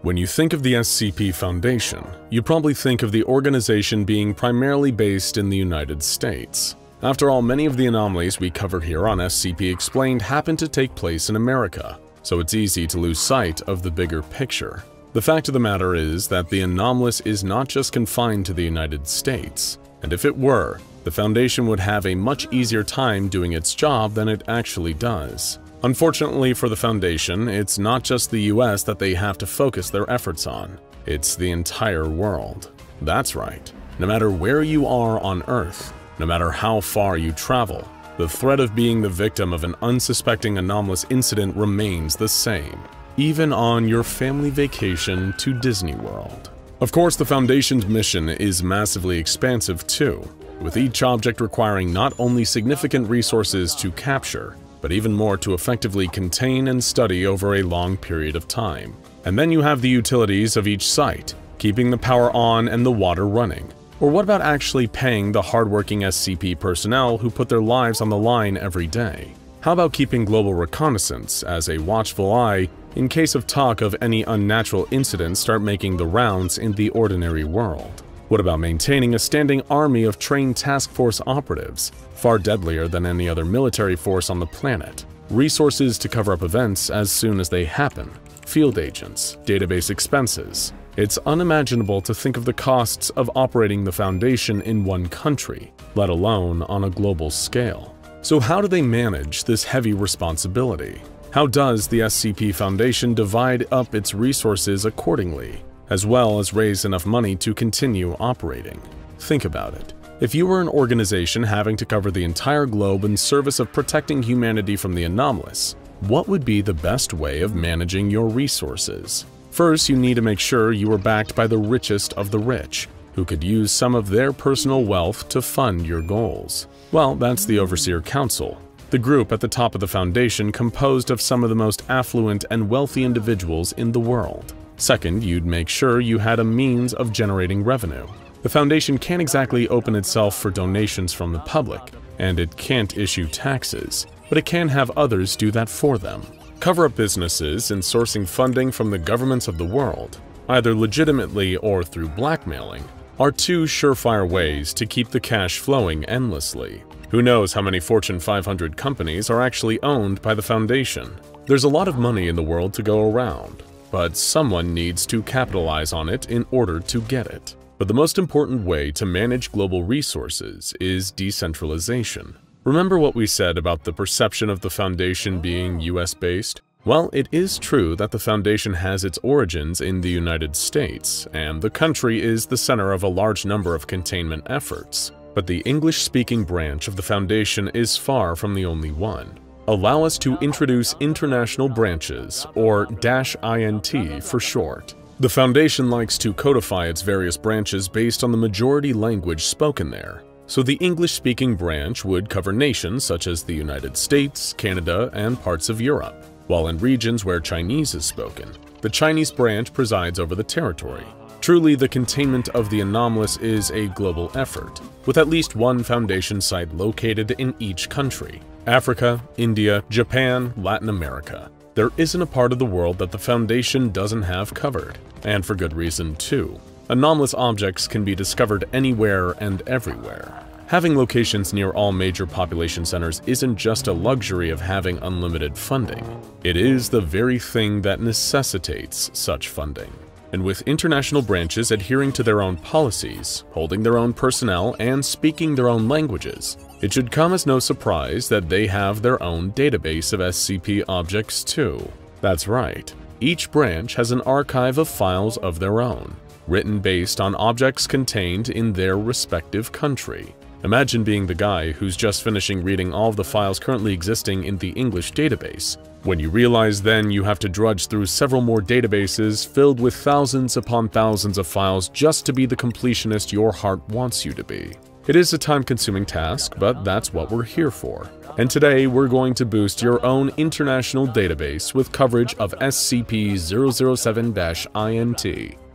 When you think of the SCP Foundation, you probably think of the organization being primarily based in the United States. After all, many of the anomalies we cover here on SCP Explained happen to take place in America, so it's easy to lose sight of the bigger picture. The fact of the matter is that the anomalous is not just confined to the United States, and if it were, the Foundation would have a much easier time doing its job than it actually does. Unfortunately for the Foundation, it's not just the US that they have to focus their efforts on, it's the entire world. That's right, no matter where you are on Earth, no matter how far you travel, the threat of being the victim of an unsuspecting anomalous incident remains the same, even on your family vacation to Disney World. Of course, the Foundation's mission is massively expansive too, with each object requiring not only significant resources to capture, but even more to effectively contain and study over a long period of time. And then you have the utilities of each site, keeping the power on and the water running. Or what about actually paying the hardworking SCP personnel who put their lives on the line every day? How about keeping global reconnaissance as a watchful eye in case of talk of any unnatural incidents start making the rounds in the ordinary world? What about maintaining a standing army of trained task force operatives, far deadlier than any other military force on the planet? Resources to cover up events as soon as they happen, field agents, database expenses. It's unimaginable to think of the costs of operating the Foundation in one country, let alone on a global scale. So how do they manage this heavy responsibility? How does the SCP Foundation divide up its resources accordingly, as well as raise enough money to continue operating? Think about it. If you were an organization having to cover the entire globe in service of protecting humanity from the anomalous, what would be the best way of managing your resources? First, you need to make sure you are backed by the richest of the rich, who could use some of their personal wealth to fund your goals. Well, that's the Overseer Council, the group at the top of the Foundation composed of some of the most affluent and wealthy individuals in the world. Second, you'd make sure you had a means of generating revenue. The Foundation can't exactly open itself for donations from the public, and it can't issue taxes, but it can have others do that for them. Cover-up businesses in sourcing funding from the governments of the world, either legitimately or through blackmailing, are two surefire ways to keep the cash flowing endlessly. Who knows how many Fortune 500 companies are actually owned by the Foundation? There's a lot of money in the world to go around, but someone needs to capitalize on it in order to get it. But the most important way to manage global resources is decentralization. Remember what we said about the perception of the Foundation being US-based? Well, it is true that the Foundation has its origins in the United States, and the country is the center of a large number of containment efforts. But the English-speaking branch of the Foundation is far from the only one. Allow us to introduce international branches, or -INT for short. The Foundation likes to codify its various branches based on the majority language spoken there. So the English-speaking branch would cover nations such as the United States, Canada, and parts of Europe, while in regions where Chinese is spoken, the Chinese branch presides over the territory. Truly, the containment of the anomalous is a global effort, with at least one Foundation site located in each country: Africa, India, Japan, Latin America. There isn't a part of the world that the Foundation doesn't have covered, and for good reason too. Anomalous objects can be discovered anywhere and everywhere. Having locations near all major population centers isn't just a luxury of having unlimited funding. It is the very thing that necessitates such funding. And with international branches adhering to their own policies, holding their own personnel, and speaking their own languages, it should come as no surprise that they have their own database of SCP objects too. That's right, each branch has an archive of files of their own, written based on objects contained in their respective country. Imagine being the guy who's just finishing reading all of the files currently existing in the English database, when you realize then you have to drudge through several more databases filled with thousands upon thousands of files just to be the completionist your heart wants you to be. It is a time-consuming task, but that's what we're here for. And today we're going to boost your own international database with coverage of SCP-007-INT,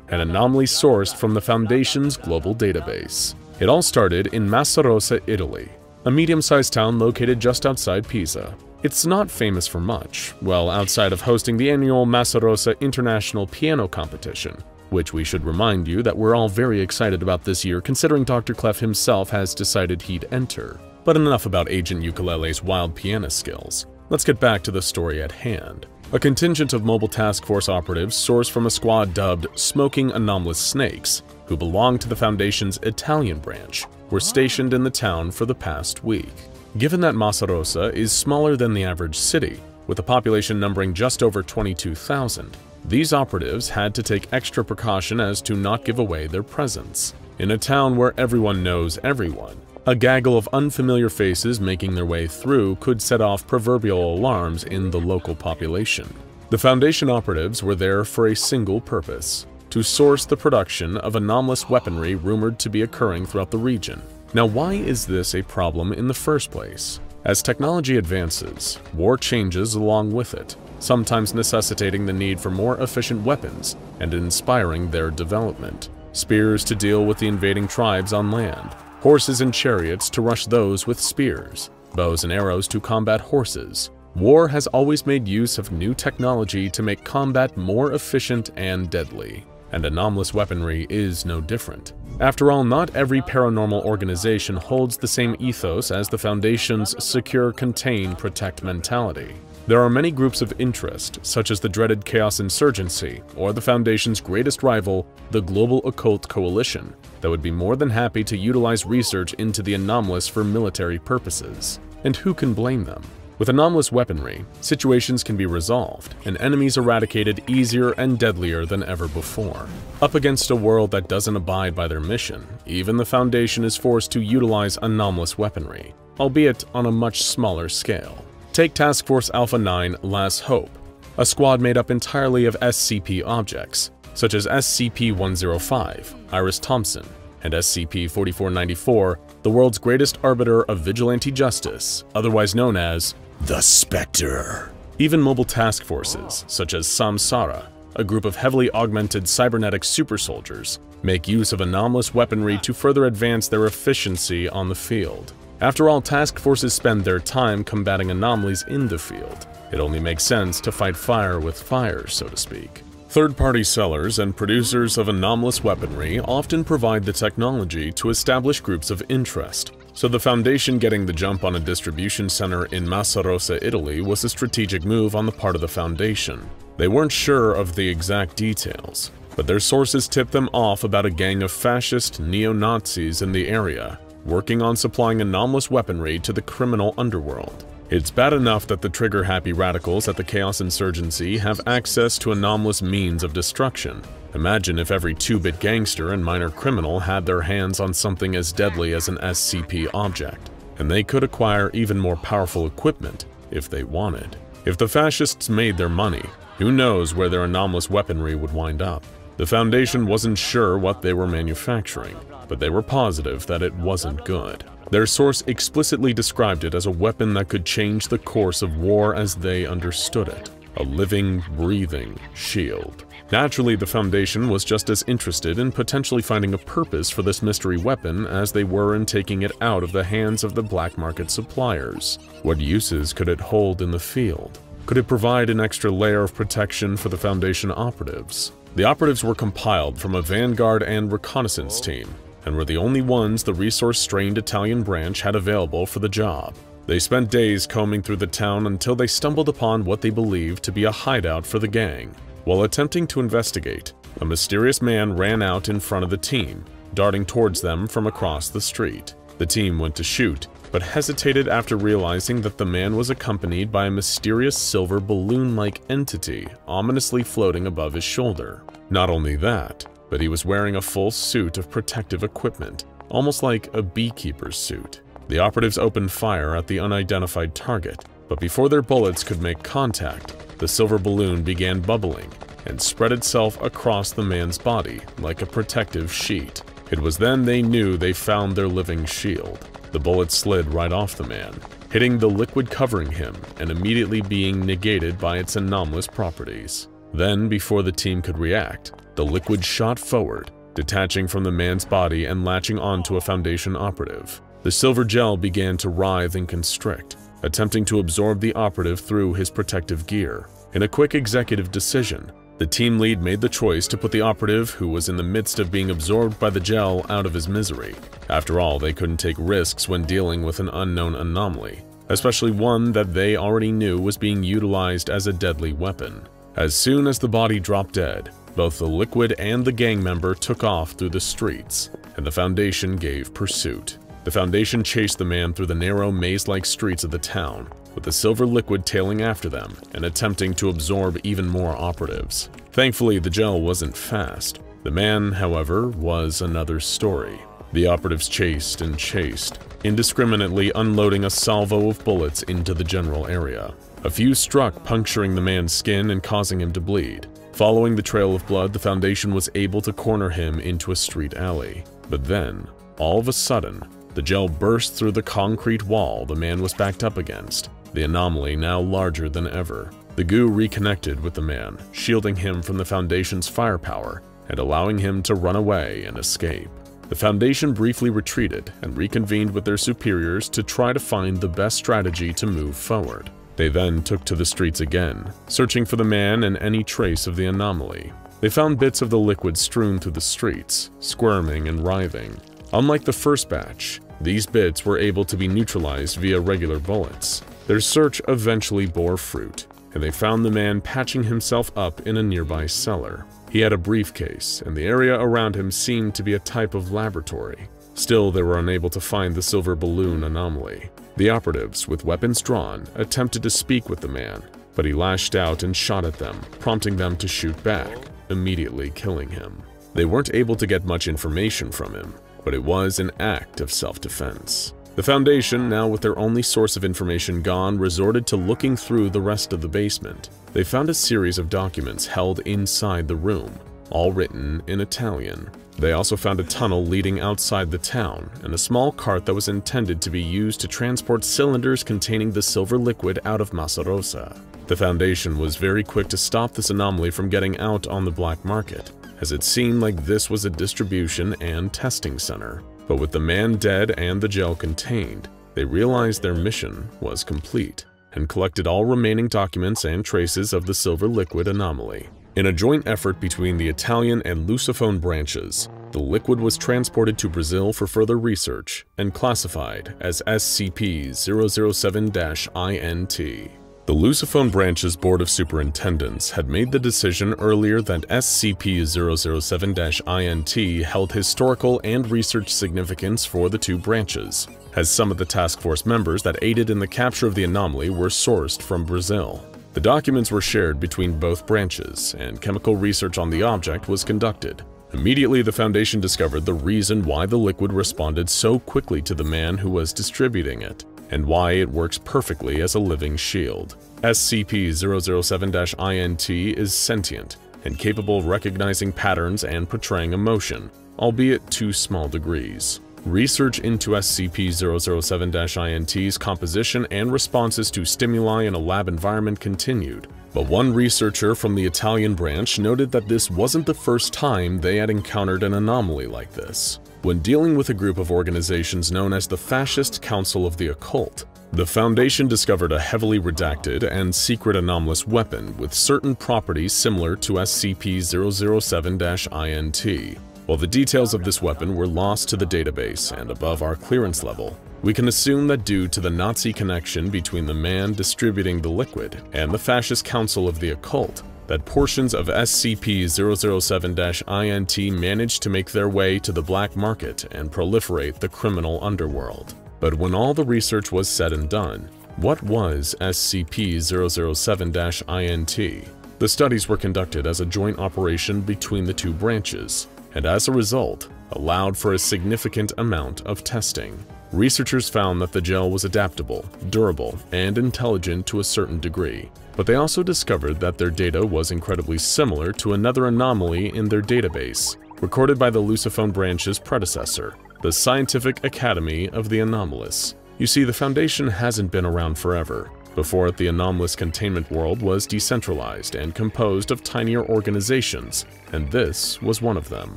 an anomaly sourced from the Foundation's global database. It all started in Massarosa, Italy, a medium-sized town located just outside Pisa. It's not famous for much, well outside of hosting the annual Massa Rosa International Piano Competition, which we should remind you that we're all very excited about this year considering Dr. Clef himself has decided he'd enter. But enough about Agent Ukulele's wild pianist skills. Let's get back to the story at hand. A contingent of Mobile Task Force operatives sourced from a squad dubbed Smoking Anomalous Snakes, who belonged to the Foundation's Italian branch, were stationed in the town for the past week. Given that Massa Rosa is smaller than the average city, with a population numbering just over 22,000, these operatives had to take extra precaution as to not give away their presence. In a town where everyone knows everyone, a gaggle of unfamiliar faces making their way through could set off proverbial alarms in the local population. The Foundation operatives were there for a single purpose: to source the production of anomalous weaponry rumored to be occurring throughout the region. Now, why is this a problem in the first place? As technology advances, war changes along with it, sometimes necessitating the need for more efficient weapons and inspiring their development. Spears to deal with the invading tribes on land, horses and chariots to rush those with spears, bows and arrows to combat horses. War has always made use of new technology to make combat more efficient and deadly, and anomalous weaponry is no different. After all, not every paranormal organization holds the same ethos as the Foundation's secure, contain, protect mentality. There are many groups of interest, such as the dreaded Chaos Insurgency, or the Foundation's greatest rival, the Global Occult Coalition, that would be more than happy to utilize research into the anomalous for military purposes. And who can blame them? With anomalous weaponry, situations can be resolved, and enemies eradicated easier and deadlier than ever before. Up against a world that doesn't abide by their mission, even the Foundation is forced to utilize anomalous weaponry, albeit on a much smaller scale. Take Task Force Alpha 9 Last Hope, a squad made up entirely of SCP objects, such as SCP-005, Iris Thompson, and SCP-4494, the world's greatest arbiter of vigilante justice, otherwise known as the Spectre. Even mobile task forces, such as Samsara, a group of heavily augmented cybernetic super soldiers, make use of anomalous weaponry to further advance their efficiency on the field. After all, task forces spend their time combating anomalies in the field. It only makes sense to fight fire with fire, so to speak. Third-party sellers and producers of anomalous weaponry often provide the technology to establish groups of interest, so the Foundation getting the jump on a distribution center in Massa Rosa, Italy was a strategic move on the part of the Foundation. They weren't sure of the exact details, but their sources tipped them off about a gang of fascist neo-Nazis in the area, working on supplying anomalous weaponry to the criminal underworld. It's bad enough that the trigger-happy radicals at the Chaos Insurgency have access to anomalous means of destruction. Imagine if every 2-bit gangster and minor criminal had their hands on something as deadly as an SCP object, and they could acquire even more powerful equipment if they wanted. If the fascists made their money, who knows where their anomalous weaponry would wind up? The Foundation wasn't sure what they were manufacturing, but they were positive that it wasn't good. Their source explicitly described it as a weapon that could change the course of war as they understood it. A living, breathing shield. Naturally, the Foundation was just as interested in potentially finding a purpose for this mystery weapon as they were in taking it out of the hands of the black market suppliers. What uses could it hold in the field? Could it provide an extra layer of protection for the Foundation operatives? The operatives were compiled from a vanguard and reconnaissance team, and were the only ones the resource-strained Italian branch had available for the job. They spent days combing through the town until they stumbled upon what they believed to be a hideout for the gang. While attempting to investigate, a mysterious man ran out in front of the team, darting towards them from across the street. The team went to shoot, but hesitated after realizing that the man was accompanied by a mysterious silver balloon-like entity ominously floating above his shoulder. Not only that, but he was wearing a full suit of protective equipment, almost like a beekeeper's suit. The operatives opened fire at the unidentified target, but before their bullets could make contact, the silver balloon began bubbling and spread itself across the man's body like a protective sheet. It was then they knew they found their living shield. The bullet slid right off the man, hitting the liquid covering him and immediately being negated by its anomalous properties. Then, before the team could react, the liquid shot forward, detaching from the man's body and latching onto a Foundation operative. The silver gel began to writhe and constrict, attempting to absorb the operative through his protective gear. In a quick executive decision, the team lead made the choice to put the operative, who was in the midst of being absorbed by the gel, out of his misery. After all, they couldn't take risks when dealing with an unknown anomaly, especially one that they already knew was being utilized as a deadly weapon. As soon as the body dropped dead, both the Liquid and the gang member took off through the streets, and the Foundation gave pursuit. The Foundation chased the man through the narrow maze-like streets of the town, with the Silver Liquid tailing after them and attempting to absorb even more operatives. Thankfully, the gel wasn't fast. The man, however, was another story. The operatives chased and chased, indiscriminately unloading a salvo of bullets into the general area. A few struck, puncturing the man's skin and causing him to bleed. Following the trail of blood, the Foundation was able to corner him into a street alley. But then, all of a sudden, the gel burst through the concrete wall the man was backed up against, the anomaly now larger than ever. The goo reconnected with the man, shielding him from the Foundation's firepower and allowing him to run away and escape. The Foundation briefly retreated and reconvened with their superiors to try to find the best strategy to move forward. They then took to the streets again, searching for the man and any trace of the anomaly. They found bits of the liquid strewn through the streets, squirming and writhing. Unlike the first batch, these bits were able to be neutralized via regular bullets. Their search eventually bore fruit, and they found the man patching himself up in a nearby cellar. He had a briefcase, and the area around him seemed to be a type of laboratory. Still, they were unable to find the silver balloon anomaly. The operatives, with weapons drawn, attempted to speak with the man, but he lashed out and shot at them, prompting them to shoot back, immediately killing him. They weren't able to get much information from him, but it was an act of self-defense. The Foundation, now with their only source of information gone, resorted to looking through the rest of the basement. They found a series of documents held inside the room, all written in Italian. They also found a tunnel leading outside the town and a small cart that was intended to be used to transport cylinders containing the silver liquid out of Massa Rosa. The Foundation was very quick to stop this anomaly from getting out on the black market, as it seemed like this was a distribution and testing center. But with the man dead and the gel contained, they realized their mission was complete and collected all remaining documents and traces of the silver liquid anomaly. In a joint effort between the Italian and Lusophone branches, the liquid was transported to Brazil for further research and classified as SCP-007-INT. The Lusophone branch's Board of Superintendents had made the decision earlier that SCP-007-INT held historical and research significance for the two branches, as some of the task force members that aided in the capture of the anomaly were sourced from Brazil. The documents were shared between both branches, and chemical research on the object was conducted. Immediately, the Foundation discovered the reason why the liquid responded so quickly to the man who was distributing it, and why it works perfectly as a living shield. SCP-007-INT is sentient and capable of recognizing patterns and portraying emotion, albeit to small degrees. Research into SCP-007-INT's composition and responses to stimuli in a lab environment continued, but one researcher from the Italian branch noted that this wasn't the first time they had encountered an anomaly like this. When dealing with a group of organizations known as the Fascist Council of the Occult, the Foundation discovered a heavily redacted and secret anomalous weapon with certain properties similar to SCP-007-INT. While the details of this weapon were lost to the database and above our clearance level, we can assume that due to the Nazi connection between the man distributing the liquid and the Fascist Council of the Occult, that portions of SCP-007-INT managed to make their way to the black market and proliferate the criminal underworld. But when all the research was said and done, what was SCP-007-INT? The studies were conducted as a joint operation between the two branches, and as a result, allowed for a significant amount of testing. Researchers found that the gel was adaptable, durable, and intelligent to a certain degree, but they also discovered that their data was incredibly similar to another anomaly in their database, recorded by the Lusophone branch's predecessor, the Scientific Academy of the Anomalous. You see, the Foundation hasn't been around forever. Before it, the anomalous containment world was decentralized and composed of tinier organizations, and this was one of them.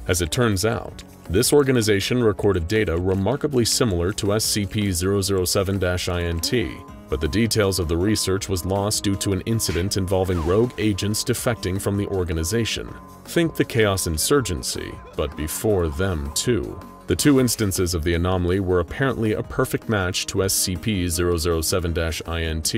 As it turns out, this organization recorded data remarkably similar to SCP-007-INT, but the details of the research was lost due to an incident involving rogue agents defecting from the organization. Think the Chaos Insurgency, but before them too. The two instances of the anomaly were apparently a perfect match to SCP-007-INT,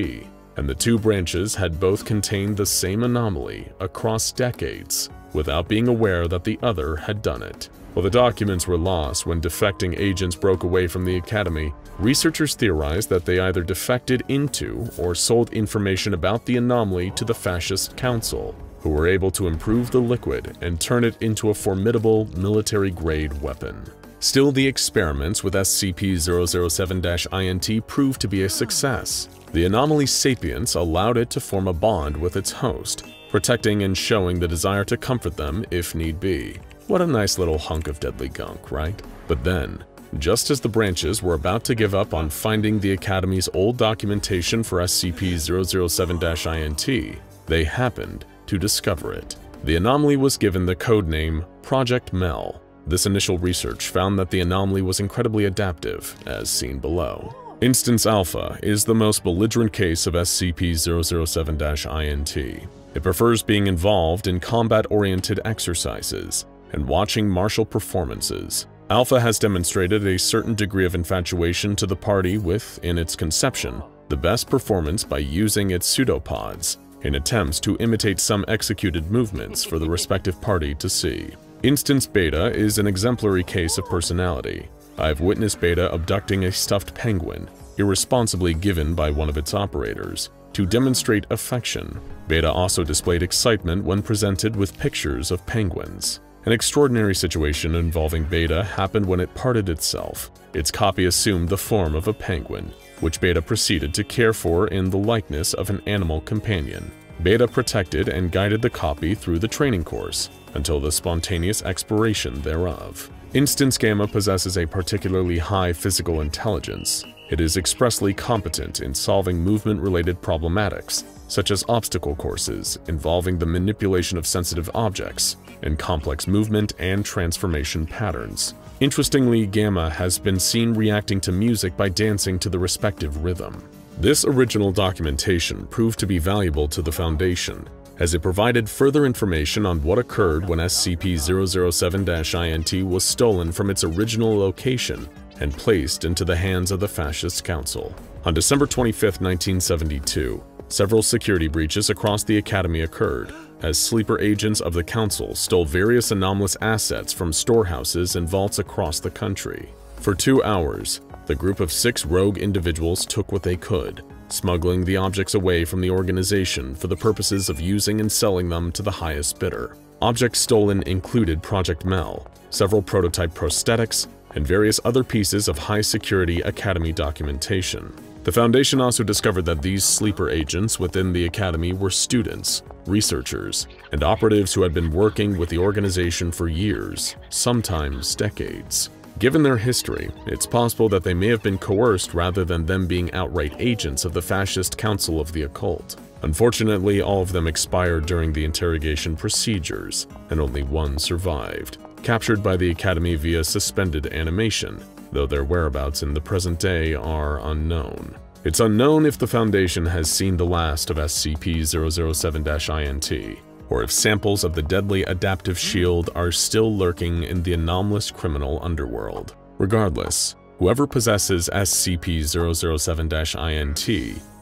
and the two branches had both contained the same anomaly across decades, without being aware that the other had done it. While the documents were lost when defecting agents broke away from the Academy, researchers theorized that they either defected into or sold information about the anomaly to the Fascist Council, who were able to improve the liquid and turn it into a formidable military-grade weapon. Still, the experiments with SCP-007-INT proved to be a success. The anomaly's sapience allowed it to form a bond with its host, protecting and showing the desire to comfort them if need be. What a nice little hunk of deadly gunk, right? But then, just as the branches were about to give up on finding the Academy's old documentation for SCP-007-INT, they happened to discover it. The anomaly was given the codename Project Mel. This initial research found that the anomaly was incredibly adaptive, as seen below. Instance Alpha is the most belligerent case of SCP-007-INT. It prefers being involved in combat-oriented exercises and watching martial performances. Alpha has demonstrated a certain degree of infatuation to the party with, in its conception, the best performance by using its pseudopods in attempts to imitate some executed movements for the respective party to see. Instance Beta is an exemplary case of personality. I've witnessed Beta abducting a stuffed penguin, irresponsibly given by one of its operators, to demonstrate affection. Beta also displayed excitement when presented with pictures of penguins. An extraordinary situation involving Beta happened when it parted itself. Its copy assumed the form of a penguin, which Beta proceeded to care for in the likeness of an animal companion. Beta protected and guided the copy through the training course, until the spontaneous expiration thereof. Instance Gamma possesses a particularly high physical intelligence. It is expressly competent in solving movement-related problematics, such as obstacle courses involving the manipulation of sensitive objects, and complex movement and transformation patterns. Interestingly, Gamma has been seen reacting to music by dancing to the respective rhythm. This original documentation proved to be valuable to the Foundation, as it provided further information on what occurred when SCP-007-INT was stolen from its original location and placed into the hands of the Fascist Council. On December 25, 1972, several security breaches across the Academy occurred, as sleeper agents of the Council stole various anomalous assets from storehouses and vaults across the country. For 2 hours, the group of 6 rogue individuals took what they could, smuggling the objects away from the organization for the purposes of using and selling them to the highest bidder. Objects stolen included Project Mel, several prototype prosthetics, and various other pieces of high-security Academy documentation. The Foundation also discovered that these sleeper agents within the Academy were students, researchers, and operatives who had been working with the organization for years, sometimes decades. Given their history, it's possible that they may have been coerced rather than them being outright agents of the Fascist Council of the Occult. Unfortunately, all of them expired during the interrogation procedures, and only one survived, captured by the Academy via suspended animation, though their whereabouts in the present day are unknown. It's unknown if the Foundation has seen the last of SCP-007-INT, or if samples of the deadly adaptive shield are still lurking in the anomalous criminal underworld. Regardless, whoever possesses SCP-007-INT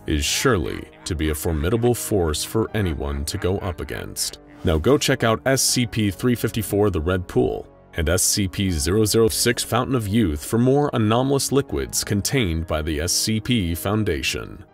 is surely to be a formidable force for anyone to go up against. Now go check out SCP-354 The Red Pool and SCP-006 Fountain of Youth for more anomalous liquids contained by the SCP Foundation.